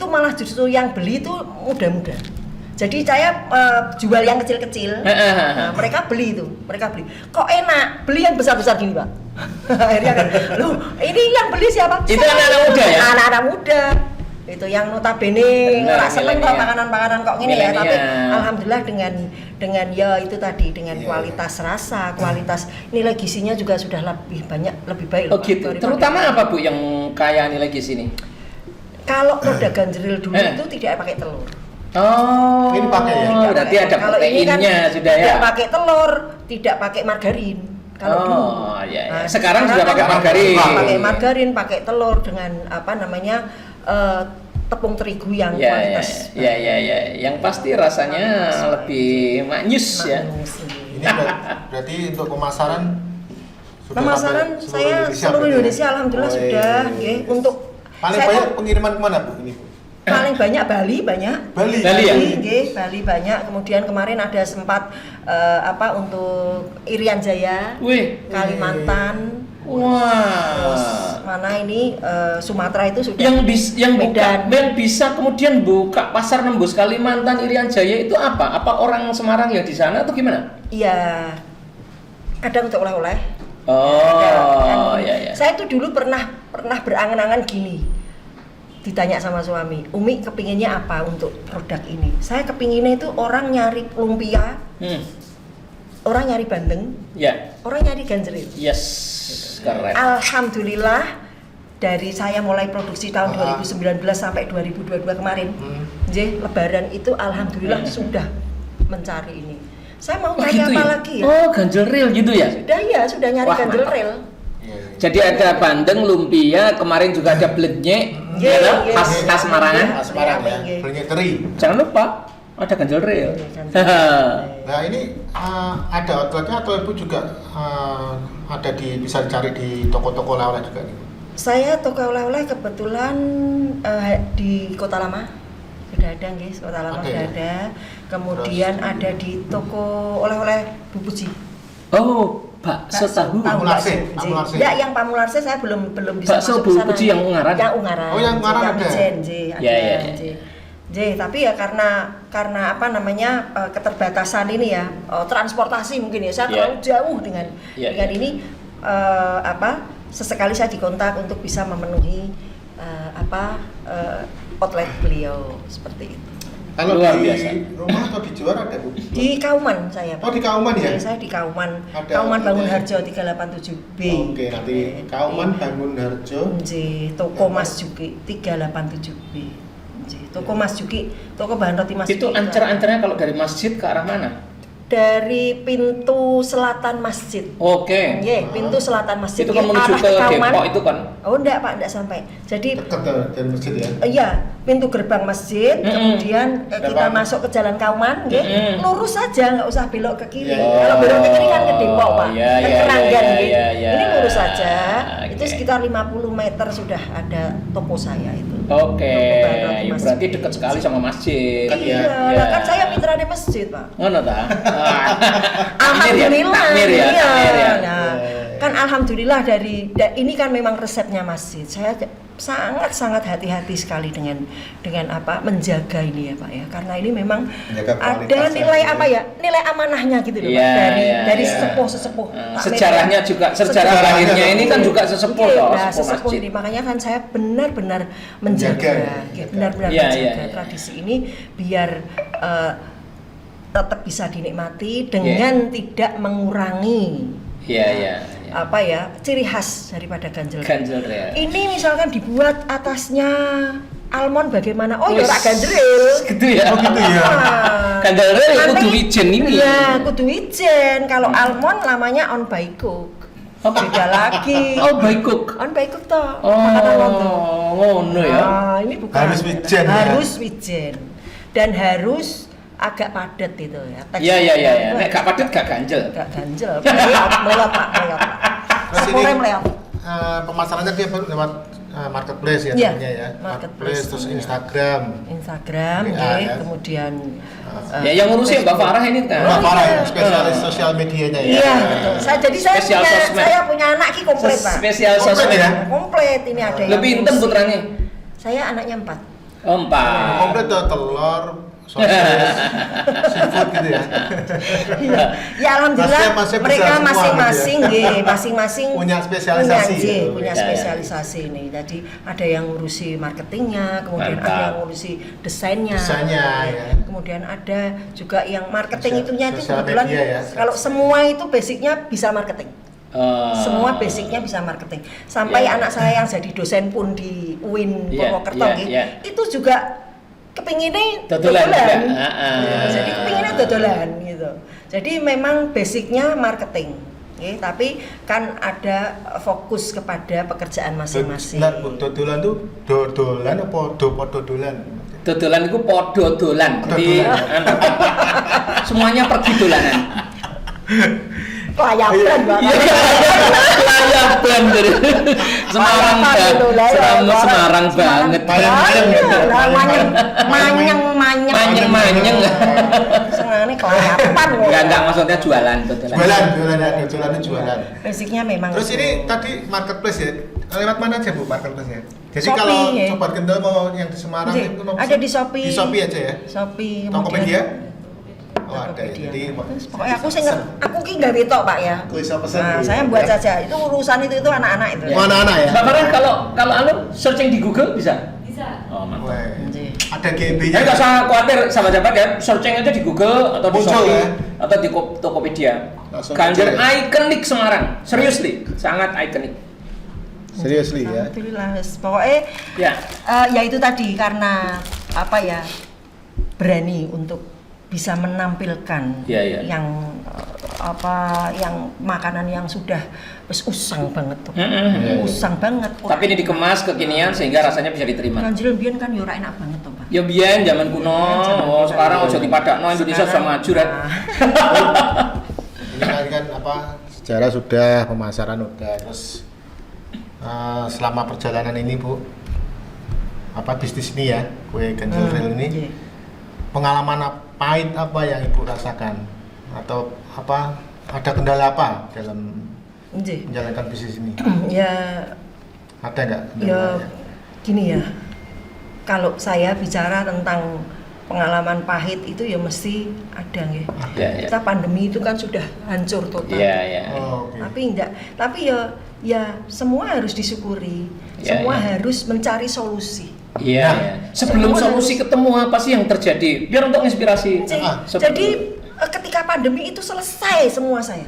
malah justru yang beli itu muda-muda. Jadi saya jual yang kecil-kecil, mereka beli. Kok enak, beli yang besar-besar gini Pak. Akhirnya kan, ini yang beli siapa? Itu anak-anak muda ya? Anak-anak muda. Itu yang notabene nggak seneng kok makanan-makanan kok gini ya, tapi alhamdulillah dengan itu tadi dengan kualitas rasa, kualitas nilai gizinya juga sudah lebih baik. Gitu. Terutama apa Bu yang kaya nilai gizi ini? Kalau produk Ganjil Rail dulu itu tidak pakai telur. Ini pakai ya? Berarti ada proteinnya sudah ya. Tidak pakai telur, tidak pakai margarin. Kalau dulu. Iya. Nah, Sekarang juga pakai kan margarin. Pakai margarin, pakai telur dengan apa namanya tepung terigu yang kualitas. Iya. Yang pasti rasanya lebih maknyus ya. Ini berarti untuk pemasaran sudah Pemasaran sampai saya seluruh berarti ya? Indonesia alhamdulillah sudah. Iya. Untuk Paling saya banyak tuh pengiriman kemana Bu ini Bu? paling banyak Bali banyak. Bali. Bali ya? Bali banyak. Kemudian kemarin ada sempat untuk Irian Jaya, Wih. Kalimantan. Wah. Terus mana ini Sumatera itu sudah. Yang bisa kemudian buka pasar nembus Kalimantan, Irian Jaya itu apa? Apa orang Semarang yang di sana atau gimana? Iya. Kadang untuk oleh-oleh. Oh, iya. Saya tuh dulu pernah berangan-angan gini. Ditanya sama suami, Umi kepinginnya apa untuk produk ini? Saya kepinginnya itu orang nyari lumpia, orang nyari bandeng, orang nyari ganjeril. Yes, keren. Alhamdulillah dari saya mulai produksi tahun 2019 sampai 2022 kemarin, Lebaran itu alhamdulillah sudah mencari ini. Saya mau nyari gitu apa ya? lagi ya? Oh, ganjel ril gitu ya? Sudah nyari ganjel ril. Jadi ada bandeng, lumpia, kemarin juga ada blednyek, khas Marangan. Khas Semarang ya, belinya teri. Jangan lupa ada ganjel ril. Nah ini ada outletnya atau Ibu juga ada bisa dicari di toko-toko oleh-oleh juga nih? Saya toko oleh-oleh kebetulan di Kota Lama sudah ada, guys. Kota Lama sudah ada. Kemudian ada di toko oleh-oleh Bu Puji. Oh, bakso tahu. Pamularse. Ya, yang Pamularse saya belum bisa bakso masuk ke sana. Bu Puji yang Ungaran. Yang Ungaran. Oh, yang Ungaran ada. Tapi ya karena apa namanya keterbatasan ini ya, transportasi mungkin ya. Saya terlalu jauh dengan ini sesekali saya dikontak untuk bisa memenuhi outlet beliau seperti itu. Kalau luar di biasa. rumah atau di Johor ada Bu? Di Kauman saya. Oh, di Kauman ya? Saya di Kauman. Ada Kauman Bangun ya? Harjo 387B. Oke, nanti Kauman Bangun Harjo. Toko Mas Juki 387B. Toko Mas Juki, toko bahan roti Mas Juki. Itu ancer-ancernya kalau dari masjid ke arah mana? Dari pintu selatan masjid. Oke. Pintu selatan masjid. Itu kan menuju ke Depok itu kan? Oh enggak Pak, enggak sampai. Jadi dekat dari masjid ya? Iya, pintu gerbang masjid, kemudian kita masuk ke Jalan Kauman, lurus saja, nggak usah belok ke kiri. Kalau belok ke kiri kan ke Depok Pak, kan Keranggan. Ini lurus saja. Itu sekitar 50 meter sudah ada toko saya itu. Oke, berarti dekat sekali sama masjid. Iya, kan saya mitra di masjid Pak. Ngono ta? Alhamdulillah. Takmir ya. Nah, kan alhamdulillah ini kan memang resepnya masjid. Saya sangat hati-hati sekali dengan menjaga ini ya Pak ya, karena ini memang ada nilai nilai amanahnya gitu loh Pak, dari sesepuh sejarahnya juga sejarah lahirnya ini kan juga sesepuh sesepuh ini, makanya kan saya benar-benar menjaga menjaga tradisi ini biar tetap bisa dinikmati dengan tidak mengurangi ciri khas daripada ganjel rel. Ini misalkan dibuat atasnya almond bagaimana? Oh ya ora ganjel rel. Gitu ya. Oh gitu ya. Ganjel rel kudu wijen ini. Iya, kudu wijen. Kalau almond namanya on by cook. Beda lagi. Oh, by cook. On by cook toh. Makanan lontong. Ngono ya. Ini bukan. Harus wijen. Harus wijen. Dan harus agak padat itu ya. Iya. Nek gak padat gak ganjel. Gak ganjel. Melot Pak. Terus ini meleot. Pemasarannya dia lewat marketplace ya namanya ya. Marketplace terus Instagram, ya. Kemudian yang ngurusin Mbak Farah ini kan. Mbak Farah ya, spesialis sosial medianya ya. Iya, betul. Saya punya anak ki komplit Pak. Spesial sosmed ya. Komplit ini ada yang. Lebih intem putranya. Saya anaknya 4. Oh, 4. Komplit tuh telur, sosis, seafood gitu ya. Ya alhamdulillah mereka masing-masing punya spesialisasi. Punya spesialisasi ini. Jadi ada yang ngurusi marketingnya, kemudian ada yang ngurusi desainnya ya. Kemudian ada juga yang marketing itunya itu kebetulan kalau semua itu basicnya bisa marketing. Semua basicnya bisa marketing. Sampai anak saya yang jadi dosen pun di UIN Purwokerto itu juga kepinginnya dodolan. Jadi kepinginnya dodolan gitu. Jadi memang basicnya marketing. tapi kan ada fokus kepada pekerjaan masing-masing. Lah, Bu, dodolan tuh dodolan apa dodolan? Dodolan itu podo dolan. Jadi semuanya pergi dolanan. Kelayaban banget. Kelayaban dari Semarang Semarang banget. Manyeng. Senangnya kelayaban. Enggak maksudnya jualan dodolan. Dodolan itu jualan. Basicnya memang. Terus ini tadi marketplace ya? Lewat mana aja Bu marketplace ya? Jadi Shopee, kalau ya. Sobat Kendel mau yang di Semarang Nggih, itu mau ada di Shopee. Di Shopee aja ya? Shopee. Tokopedia? Oh ada ya. Tokopedia. Jadi Pokoknya aku ki nggak betok Pak ya. bisa pesan. Nah, Bu. saya buat saja. Itu urusan itu anak-anak itu. Oh, anak-anak ya? Mbak Farhan kalau anu searching di Google bisa? Bisa. Oh, mantap. Wah, Nggih. ada GB-nya. Nggak usah khawatir sahabat-sahabat ya, searching aja di Google atau di Muncul, Shopee ya? atau di Tokopedia. Langsung Ganjar aja. ikonik Semarang, seriously, sangat ikonik. Seriously ya? Alhamdulillah. Pokoknya Ya. ya itu tadi karena apa ya berani untuk bisa menampilkan Ya, ya. yang yang makanan yang sudah usang banget tuh. Usang banget. Tapi ini dikemas kekinian sehingga rasanya bisa diterima. Ganjil biyen kan yo ora enak banget tuh, Pak. Ya biyen zaman kuno, oh sekarang ojo dipadakno Indonesia sudah maju Red. Ini kan apa? Sejarah sudah, pemasaran udah, terus selama perjalanan ini Bu, apa bisnis ini ya, kue Ganjil Rel ini, Iya. pengalaman pahit apa yang Ibu rasakan atau apa ada kendala apa dalam Nggih. menjalankan bisnis ini? Ya Ada nggak? ya kendalanya? gini ya. Kalau saya bicara tentang pengalaman pahit itu ya mesti ada nggih. Ya, ya. Kita pandemi itu kan sudah hancur total. Iya, ya. Oh, oke. Tapi ya semua harus disyukuri. Ya, Semua ya. harus mencari solusi. Iya. Ya. Sebelum solusi ketemu apa sih yang terjadi? Biar untuk inspirasi. Jadi ketika pandemi itu selesai semua saya.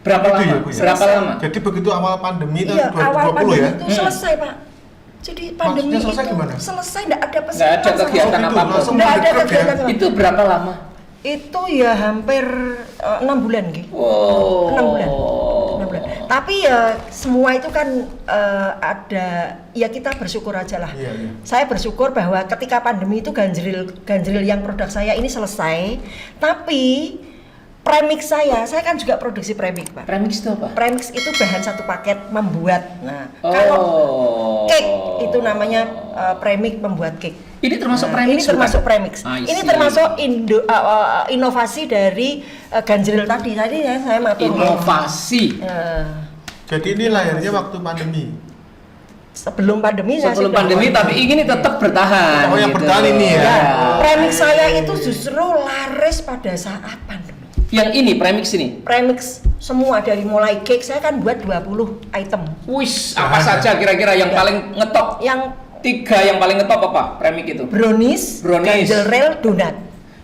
Berapa Itu ya, lama? Bu, ya? Berapa lama? Jadi begitu awal pandemi Iya, tahun 2020 awal pandemi ya? itu selesai, Pak. Jadi pandemi Maksudnya selesai itu gimana? selesai, enggak ada Nggak pesanan ada sama kegiatan sekali. apapun. Langsung Nggak ada mandek ya? kegiatan sama. Itu berapa lama? Itu ya hampir 6 bulan gitu. Wow. 6 bulan. 6 bulan. Tapi ya semua itu kan ada ya kita bersyukur aja lah. Iya, iya. Saya bersyukur bahwa ketika pandemi itu ganjril yang produk saya ini selesai, tapi premix saya kan juga produksi premix, Pak. Premix itu apa? Premix itu bahan satu paket membuat. Nah, Oh. kalau cake itu namanya premix membuat cake. Ini termasuk Nah, premix. ini termasuk bukan? premix. I Ini see. termasuk inovasi dari ganjril tadi. Tadi ya, saya matur. Inovasi. Jadi ini lahirnya waktu pandemi. Sebelum pandemi saya Sebelum sudah pandemi mulai. tapi ini tetap bertahan. Oh, yang bertahan ini ya? Ya, premix saya itu justru laris pada saat pandemi. Yang ini premix ini. Premix semua dari mulai cake saya kan buat 20 item. Wis, apa saja kira-kira yang paling ngetop? Yang 3 yang paling ngetop apa? Premix itu. brownies, Brownies. ganjel rel, donat.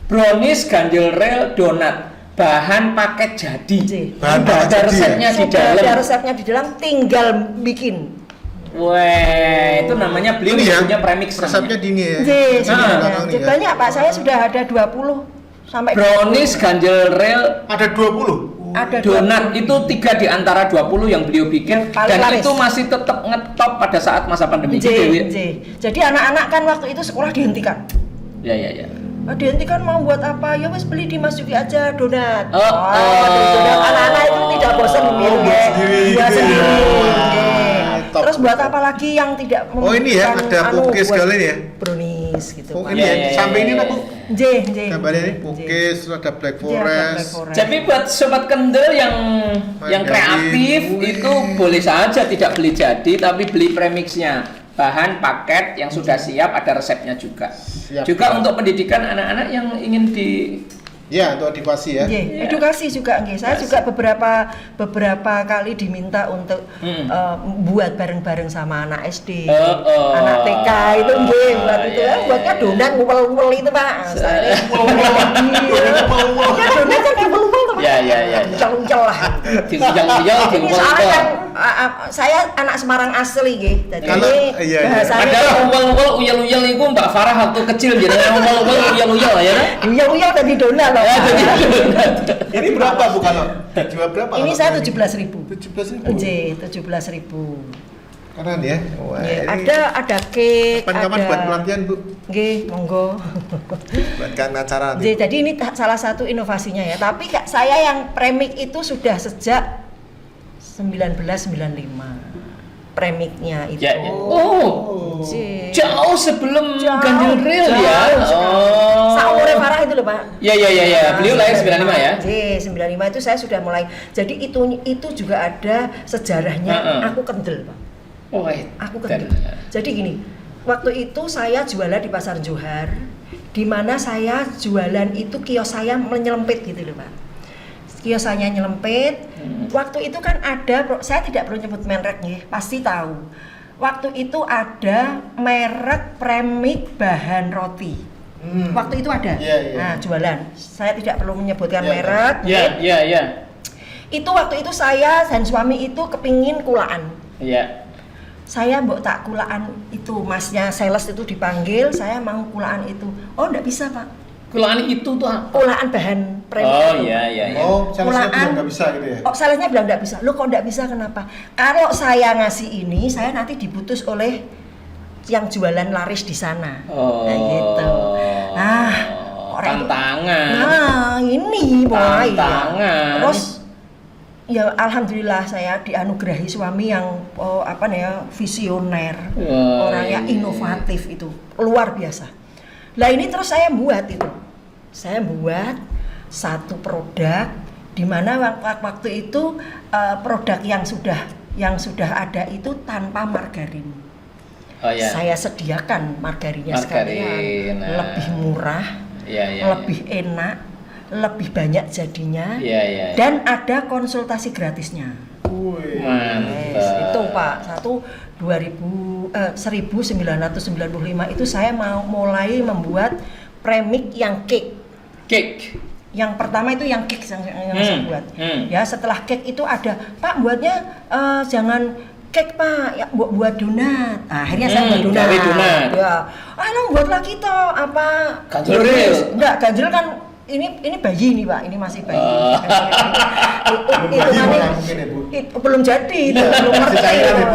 Brownies, ganjel rel, donat. Bahan paket jadi. J. Bahan Sudah paket ada jadi resepnya di Sudah dalam. ada resepnya di dalam, tinggal bikin. Wah, itu namanya beliau Ini ya, punya premix. resepnya namanya. di ini ya? J, sudah Ah. ada. J, banyak Pak, saya sudah ada 20 sampai Brownies, ganjel rel, Ada 20? ada donat 20. itu 3 di antara 20 yang beliau bikin Paling dan laris. itu masih tetap ngetop pada saat masa pandemi. J, Gitu, Dewi. J. Jadi anak-anak kan waktu itu sekolah dihentikan. Ya ya ya. Dihentikan mau buat apa? Ya wes beli di Mas Yuki aja donat. Oh, donat. Anak-anak itu tidak bosan gitu. buat sendiri. Buat sendiri. Mantap. Terus buat apa lagi yang tidak Oh, ini ya, membutuhkan, ada cookies buat kali ya? Brownies gitu. Oh Pak. ini Ya, ya, ya, sampai ya, ini ya. aku J. gambarnya ini cookies, terus ada Black J, ada Black Forest. Forest. Jadi buat sobat kendel yang kreatif Wih. itu boleh saja tidak beli jadi tapi beli premixnya. Bahan paket yang sudah siap ada resepnya juga. Siap. Juga untuk pendidikan anak-anak yang ingin di Ya, untuk edukasi ya. Nggih, edukasi juga nggih. Saya juga beberapa kali diminta untuk buat bareng-bareng sama anak SD, anak TK itu nggih, buat itu Iya, buatnya iya. donat ngupel-ngupel itu Pak. Saya donat kan ngupel-ngupel tuh Pak. Ya, ya, ya, ya. Uncel-uncel lah. diujang-ujang Ini soalnya kan saya anak Semarang asli nggih. Dadi Kalau- iya, iya. bahasane Padahal uwel-uwel uyel-uyel iku Mbak Farah waktu kecil jadi uwel-uwel uyel-uyel ya kan? uyang-uyang tadi donat loh. Ya jadi Ini berapa Bu kalau? Jual berapa? Ini kalau saya ini? 17.000. 17.000. Nggih, 17.000. Keren ya. Wah, Nggih, ini ada cake, kapan-kapan ada buat pelatihan Bu. Nggih, monggo. Buat kan acara nanti. Jadi ini salah satu inovasinya ya. Tapi saya yang premik itu sudah sejak 1995. Premiknya itu. ya. Oh. Jee. Jauh sebelum Jauh, ganjil rel ya. jauh sekali. Oh. Saumure Farah itu loh Pak. Ya. Beliau lahir 95 ya. J 95 itu saya sudah mulai. Jadi itu juga ada sejarahnya. Heeh. Aku kendel Pak. Oh, Aku kendel. Jadi gini, waktu itu saya jualan di Pasar Johar, di mana saya jualan itu kios saya menyelempit gitu loh Pak. Kios saya nyelempit. Waktu itu kan ada, saya tidak perlu nyebut merek nih, pasti tahu. Waktu itu ada merek premik bahan roti. Waktu itu ada. Iya, iya. Nah, jualan. Saya tidak perlu menyebutkan Iya, merek. Ya. Itu waktu itu saya dan suami itu kepingin kulaan. Iya. Saya mbok tak kulaan itu, masnya sales itu dipanggil, saya mau kulaan itu. Oh, enggak bisa Pak. Kulaan itu tuh. Kulaan bahan premik Oh itu. iya. Oh, salesnya Kulaan. bilang nggak bisa gitu ya? Oh, salesnya bilang enggak bisa. Loh, kok enggak bisa kenapa? Kalau saya ngasih ini, saya nanti diputus oleh yang jualan laris di sana. Oh. Nah, gitu. Ah, orang itu- tantangan. Nah, ini mulai. Tantangan. Terus ya alhamdulillah saya dianugerahi suami yang visioner, Wah, orangnya iya. inovatif itu luar biasa. Lah ini terus saya buat itu, saya buat satu produk di mana waktu itu produk yang sudah ada itu tanpa margarin. Oh ya. Saya sediakan margarinnya Margarin, sekalian, nah. lebih murah, Iya. lebih enak, lebih banyak jadinya, Iya. dan ada konsultasi gratisnya. Wih. Mantap. Yes, itu Pak, 1995 itu saya mau mulai membuat premik yang cake. Cake. Yang pertama itu yang cake yang saya buat. Ya, setelah cake itu ada, Pak buatnya jangan cake Pak, ya buat donat. Nah, akhirnya saya buat donat. gawe donat. Ya. Buat lagi toh apa? Ganjel rel. Enggak, ganjel kan ini bayi nih Pak, ini masih bayi. Belum jadi malah mungkin ya Bu. Belum jadi, itu belum ngerti. Cairan ya, Bu.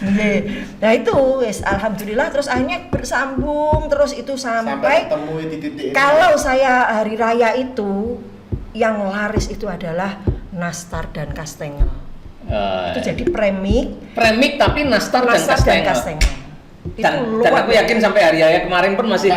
Nggih. Nah itu wis alhamdulillah terus akhirnya bersambung terus itu Sampai sampai ketemu di titik ini. kalau saya hari raya itu yang laris itu adalah nastar dan kastengel. Itu jadi Premik tapi nastar dan nastar dan kastengel. kastengel. Dan aku yakin sampai hari raya kemarin pun masih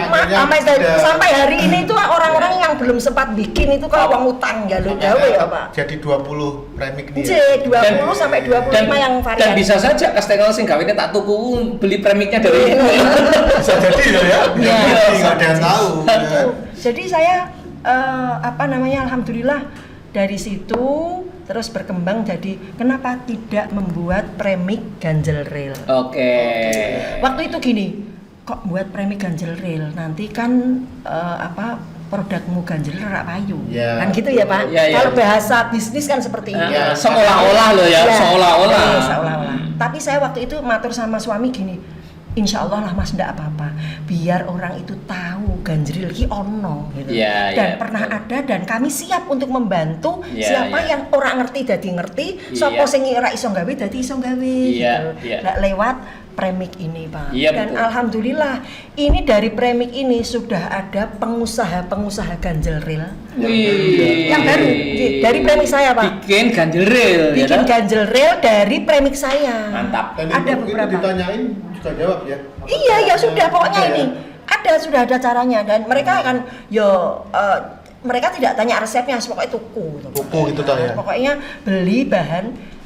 Sampai hari ini itu orang-orang yang belum sempat bikin itu kalau uang utang ya lo gawe ya Pak. Jadi 20 premik nih. J 20 sampai 25 yang varian. Dan bisa saja kastengel sing gawene tak tuku beli premiknya dari ibu. Bisa jadi ya. Iya. Nggak ada yang tahu. Itu. Jadi saya alhamdulillah dari situ terus berkembang jadi kenapa tidak membuat premik ganjel rel. Oke. Waktu itu gini, kok buat premik ganjel rel nanti kan produkmu ganjel rel rak payu. Ya. Kan gitu ya Pak. Ya, ya. Kalau bahasa bisnis kan seperti itu. Seolah-olah loh ya, seolah-olah. Iya, seolah-olah. Tapi saya waktu itu matur sama suami gini, insya Allah lah Mas ndak apa-apa, biar orang itu tahu ganjril ki ono gitu. Ya, Dan ya, pernah betul. ada dan kami siap untuk membantu Ya, siapa ya. yang orang ngerti dadi ngerti, Iya. sapa sing ora iso gawe dadi iso gawe Iya, gitu. iya. Lah, lewat premik ini Pak. Iya, Dan betul. alhamdulillah ini dari premik ini sudah ada pengusaha-pengusaha ganjel rel Wih. yang baru dari premik saya Pak. Bikin ganjel rel ya. Bikin toh? ganjel rel dari premik saya. Mantap. Dan Ada itu beberapa. ditanyain juga jawab ya. Iya, ya sudah pokoknya Ada ya? ini sudah ada caranya dan mereka akan mereka tidak tanya resepnya, pokoknya tuku. Tuku gitu toh ya. Pokoknya beli bahan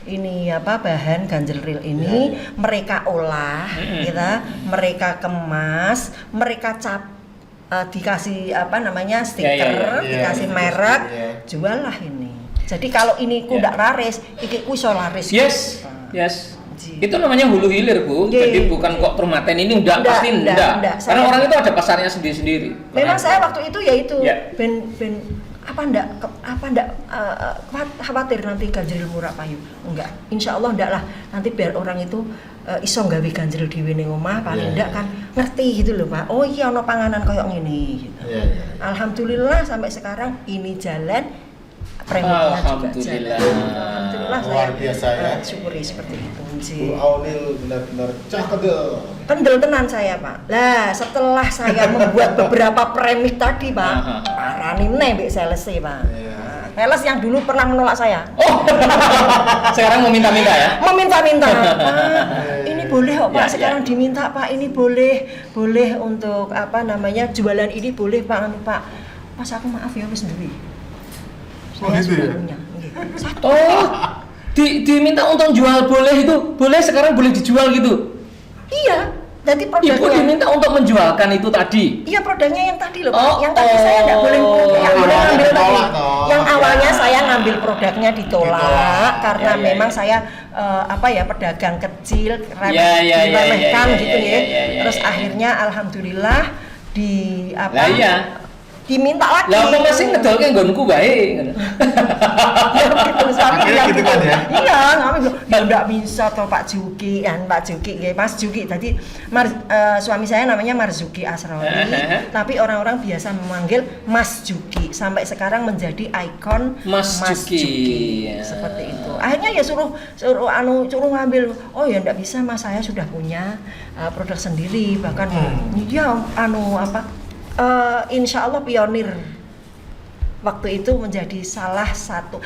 bahan ganjel rel ini Ya. mereka olah, mereka kemas, mereka dikasih stiker, Ya, dikasih ya, merek, ya. jual lah ini. Jadi kalau ini ku ndak laris, iki ku iso laris. Yes. Itu namanya hulu hilir Bu. Iya, Jadi iya. bukan kok permaten ini udah Nggak, pasti nggak. Karena Saya- orang itu ada pasarnya sendiri-sendiri. Memang saya waktu itu ya itu Ya. ben khawatir nanti ganjil murah payu. Enggak, insya Allah enggak lah. Nanti biar orang itu iso gawe ganjil dhewe ning omah, paling enggak kan ngerti gitu loh Pak. Oh iya ono panganan koyo ngene gitu. Alhamdulillah sampai sekarang ini jalan, preminya juga jalan. Alhamdulillah luar biasa ya. Syukuri seperti itu. Bu Aunil benar-benar cah kedel. Kendel tenan saya Pak. Lah setelah saya membuat beberapa premik tadi Pak, parani nembek sales Pak. Sales yang dulu pernah menolak saya. Oh, sekarang meminta-minta ya? Meminta-minta. Ini boleh kok Pak, sekarang diminta Pak, ini boleh untuk apa namanya jualan ini boleh Pak, anu Pak. Pas aku maaf ya wis duwe. Saya gitu ya? punya. Oh, diminta untuk jual boleh itu, boleh sekarang boleh dijual gitu? Iya, jadi produknya. Ibu diminta untuk menjualkan itu tadi? Iya, produknya yang tadi loh Pak. Oh, Yang tadi saya nggak boleh ngambil tadi. Yang Iya. awalnya saya ngambil produknya ditolak karena Ya. memang saya pedagang kecil, Ya, diremehkan gitu ya. ya. Terus akhirnya alhamdulillah Lah iya. diminta lagi. Lah aku masih ngedolke nggonku bae. Akhirnya gitu kan ya? Iya, ngambil. Ya enggak bisa toh Pak Juki, Pak Juki nggih, Mas Juki. Tadi suami saya namanya Marzuki Asrori, tapi orang-orang biasa memanggil Mas Juki. Sampai sekarang menjadi ikon Mas Juki. Seperti itu. Akhirnya ya suruh ngambil. Oh ya enggak bisa Mas, saya sudah punya produk sendiri, bahkan ya insya Allah pionir waktu itu menjadi salah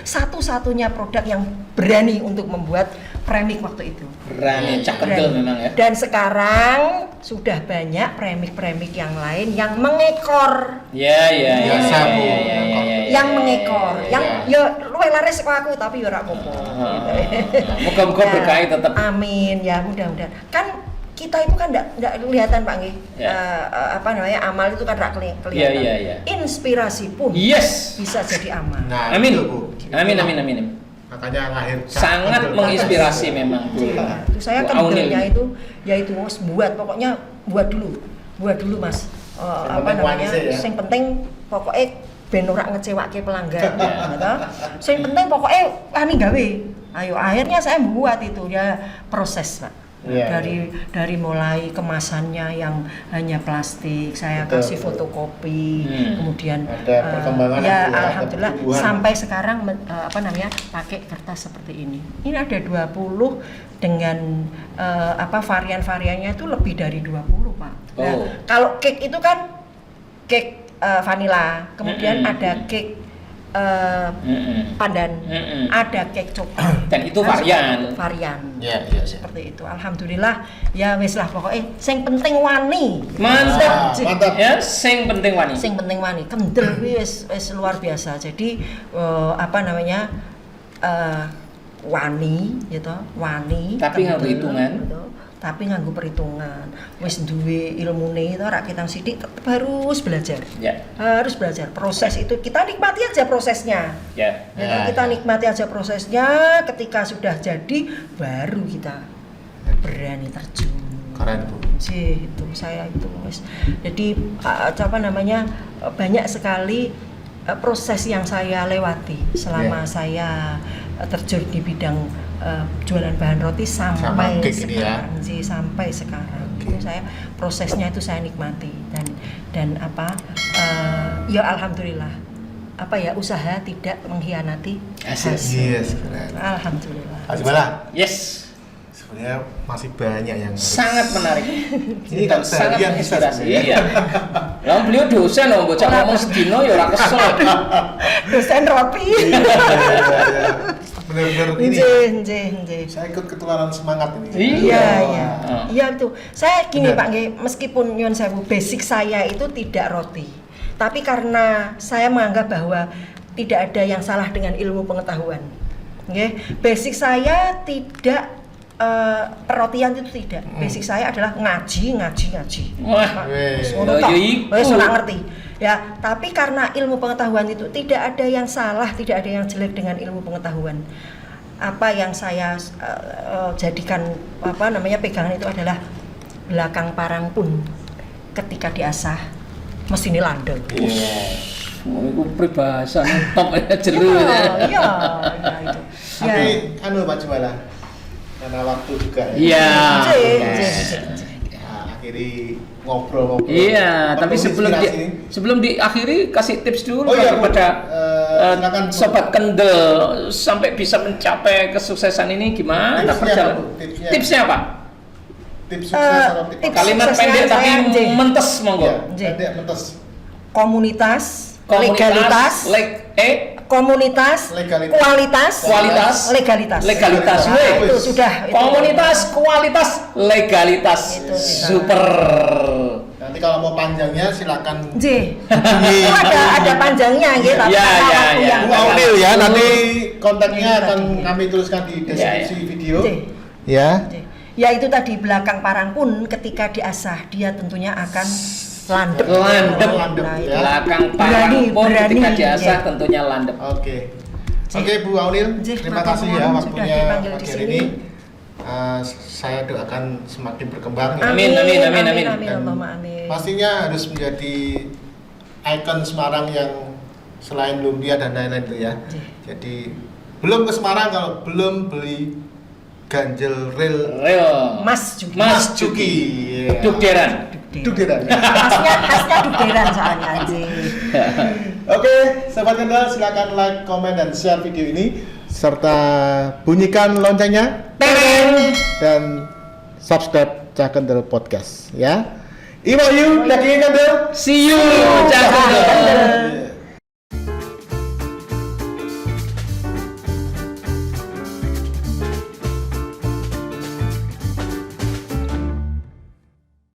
satu-satunya produk yang berani untuk membuat premik waktu itu. Berani, cakendel memang ya. Dan sekarang sudah banyak premik-premik yang lain yang mengekor. Ya. Biasa, Bu. Yang mengekor, yang ya luwih laris kok aku tapi ya ora apa-apa. Moga-moga berkah tetap. Amin ya, mudah-mudahan. Kan kita itu kan enggak kelihatan Pak nggih. Amal itu kan enggak kelihatan. Iya. Inspirasi pun bisa jadi amal. Nah, Amin. itu, Bu. Amin. Makanya lahir Sangat menginspirasi memang. Iya. Saya kendalnya itu yaitu pokoknya buat dulu Mas. Sing penting pokoknya ben ora ngecewake pelanggan. Sing penting pokoknya gawe. Ayo akhirnya saya buat itu ya proses Pak. Dari mulai kemasannya yang hanya plastik, saya kasih fotokopi, kemudian ada perkembangan alhamdulillah sampai sekarang pakai kertas seperti ini. Ini ada 20 dengan varian-variannya itu lebih dari 20 Pak. Nah, kalau cake itu kan cake vanilla, kemudian ada cake pandan, ada cake coklat, dan itu varian. Ya. Seperti itu. Alhamdulillah ya wis lah pokoknya sing penting wani. Mantap. Ya, sing penting wani. Kendel kuwi wis luar biasa. Jadi wani gitu, wani. Tapi nganggo hitungan. Gitu. Tapi nganggo perhitungan. Wis duwe ilmune itu rak kitang sithik tetep harus belajar. Ya. Harus belajar. Proses itu kita nikmati aja prosesnya. Ya. Kita nikmati aja prosesnya, ketika sudah jadi baru kita berani terjun. Keren Bu. Itu saya itu wis. Jadi banyak sekali proses yang saya lewati selama saya terjun di bidang jualan bahan roti sampai sekarang sampai sekarang. Itu saya prosesnya itu saya nikmati dan ya alhamdulillah usaha tidak mengkhianati hasil. Yes, keren. Alhamdulillah. Azimala. Yes. Sebenarnya masih banyak yang sangat menarik. Ini kan sangat seharian menginspirasi. bisa. Iya. Lah beliau dosen loh, bocah ngomong sedino ya ora kesel. Dosen roti. Benar-benar ini. Nggih. Saya ikut ketularan semangat ini. Iya itu. Saya gini Pak nggih, meskipun nyuwun sewu basic saya itu tidak roti. Tapi karena saya menganggap bahwa tidak ada yang salah dengan ilmu pengetahuan. Nggih, basic saya tidak perrotian itu tidak. Basic saya adalah ngaji. Wah, wes ora ngerti. Ya, tapi karena ilmu pengetahuan itu tidak ada yang salah, tidak ada yang jelek dengan ilmu pengetahuan. Apa yang saya jadikan pegangan itu adalah belakang parang pun ketika diasah mesti landeng. Itu peribahasa top ya jelu. Iya, itu. Tapi Pak Jumala, karena waktu juga ya. Iya. Akhiri ngobrol-ngobrol. Iya, tapi Inspirasi. sebelum diakhiri kasih tips dulu Oh iya, Bu. kepada silakan, Bu. sobat kendel sampai bisa mencapai kesuksesan ini gimana Tipsnya perjalanan? apa, Bu? Tipsnya apa? Tips sukses atau tips tips Kalimat suksesnya pendek tapi saya, mentes monggo. Iya, pendek mentes. komunitas, Komunitas, komunitas, kualitas, legalitas. legalitas. Nah, Weh. itu sudah. Itu. Komunitas, kualitas, legalitas. Itu bisa. Super. Nanti kalau mau panjangnya silakan J. Itu ada panjangnya gitu. tapi Iya, karena iya, waktu iya. yang Bu Aunil ya, nanti kontaknya Iya, akan tadi. kami tuliskan di deskripsi Iya, video. J. Ya. J. Ya itu tadi belakang parang pun ketika diasah dia tentunya akan landep. Landep. Nah, itu. Ya. Belakang parang pun ketika diasah ya. tentunya landep. Oke. Oke Bu Aunil, J, terima matur kasih nuwun ya sudah waktunya dipanggil di pagi sini. ini. Saya doakan semakin berkembang ya. Amin, amin, amin, amin. Amin, Allahumma amin. Pastinya harus menjadi ikon Semarang yang selain lumpia dan lain-lain itu ya. Jadi belum ke Semarang kalau belum beli ganjel rel Real. Mas juga. Mas Juki. Iya. Dukderan. Dukderan. Khasnya dukderan soalnya anjing. Oke, sahabat kendal silakan like, komen, dan share video ini serta bunyikan loncengnya dan subscribe Cah Kendel Podcast ya. Imo you, daging kendel. See you, Cah Kendel.